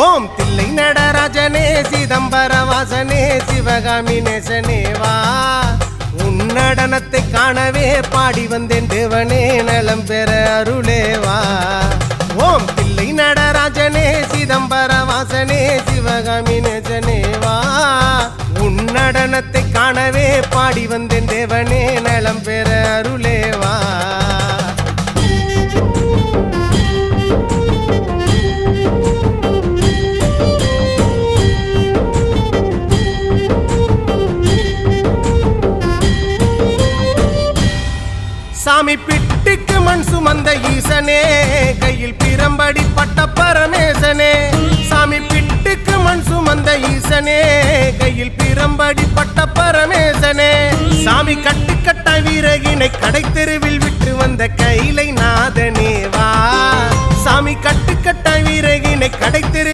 ஓம் தில்லை நடராஜனே சிதம்பர வாசனே சிவகாமி நேசனே வா உன் நடனத்தை காணவே பாடி வந்தேன் தேவனே நலம் பெற அருளே வா ஓம் தில்லை நடராஜனே சிதம்பர வாசனே சிவகாமி நேசனே வா உன் நடனத்தை காணவே பாடி வந்தேன் தேவனே நலம் பெற அருளே வா சாமி பிட்டுக்கு மண் சுமந்த ஈசனே கையில் பிரம்படி பட்ட பரமேசனே சாமி பிட்டுக்கு மண் சுமந்த ஈசனே கையில் பிரம்படி பட்ட பரமேசனே சாமி கட்டுக்கட்ட வீரகினை கடை தெருவில் விட்டு வந்த கைலை நாதனே வா சாமி கட்டுக்கட்ட வீரகினை கடை தெரு